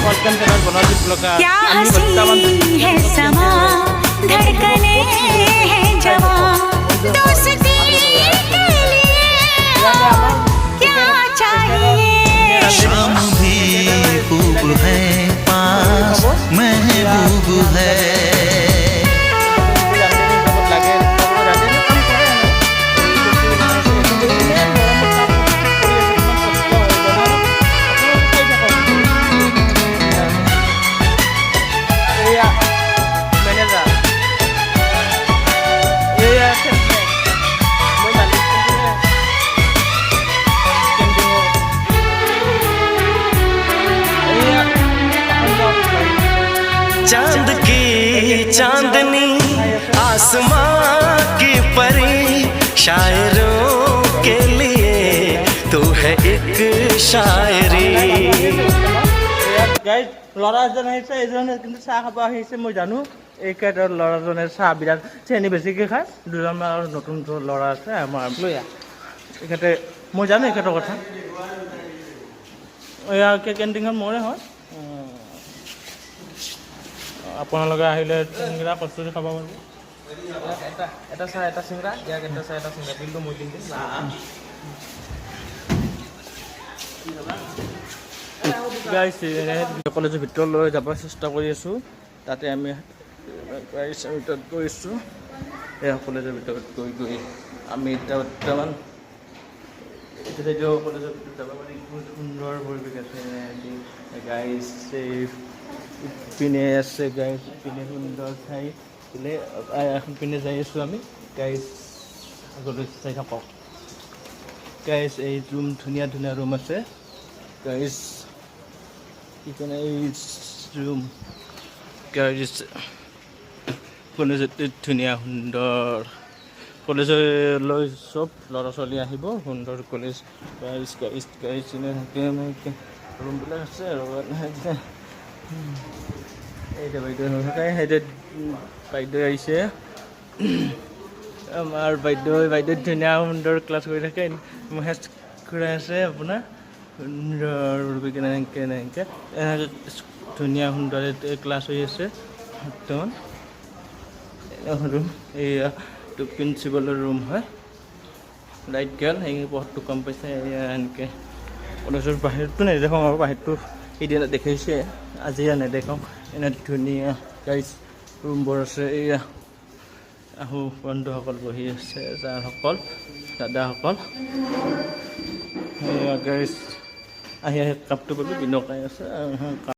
क्या हंसी है समा धड़कने हैं जवां दोस्ती के लिए क्या चाहिए शाम भी खूब है पास महबूब है चांद की चांदनी आसमां की परी शायरों के लिए तू है एक शायरी গাইজ ল'ৰা এজন আহিছে এইজনে কিন্তু চাহ খাব আহিছে মই জানো এইকেইটা ল'ৰাজনে চাহ বিৰাট চেনি বেছিকৈ খায় দুজনমান আৰু নতুন ল'ৰা আছে আমাৰ লৈ এইখেতে মই জানো এইখেতৰ কথা এয়া কেণ্টিনখন মোৰে হয় আপোনালোকে আহিলে চিংৰা কচুৰি খাব পাৰিব এটা চাহ এটা চিংৰা ইয়াক এটা চাহ এটা চিংৰা বিলটো মই দিম গাইজ কলেজৰ ভিতৰলৈ যাব চেষ্টা কৰি আছোঁ তাতে আমি ভিতৰত গৈছোঁ এয়া কলেজৰ ভিতৰত গৈ গৈ আমি এতিয়া বৰ্তমান কলেজৰ ভিতৰত যাব পাৰি বহুত সুন্দৰ পৰিৱেশ আছে গাইজ পিনে আছে গাইজ পিনে সুন্দৰ ঠাই বোলে এখন পিনে যাই আছোঁ আমি গাইজ আগলৈ চাই থাকক গাইজ এই ৰুম ধুনীয়া ধুনীয়া ৰুম আছে গাইজ ইপিনে এই ৰুম গাইজ কলেজত ধুনীয়া সুন্দৰ কলেজলৈ চব ল'ৰা ছোৱালী আহিব সুন্দৰ কলেজ গাইজ গাইজ গাইজ থাকে ৰুমবিলাক আছে আৰু এইটো বাইদেউ নাথাকে সেইটো বাইদেউ আহিছে আমাৰ বাইদেউ ধুনীয়া সুন্দৰ ক্লাছ কৰি থাকে মহেশ খুৰাই আছে আপোনাৰ সুন্দৰ এনেকৈ ধুনীয়া সুন্দৰ ক্লাছ হৈ আছে বৰ্তমান ৰুম এইয়া প্ৰিন্সিপালৰ ৰুম হয় লাইট গেল এই বহুতো কম পাইছে এয়া এনেকৈ কলেজৰ বাহিৰটো নেদেখাওঁ আৰু বাহিৰটো সেইদিনা দেখাইছে আজি নেদেখাওঁ এনে ধুনীয়া গাইজ ৰুমবোৰ আছে এয়া আহোঁ বন্ধুসকল বহি আছে ছাৰসকল দাদাসকল এয়া গাইজ আহি কাপটো পাবি বিনকাই আছে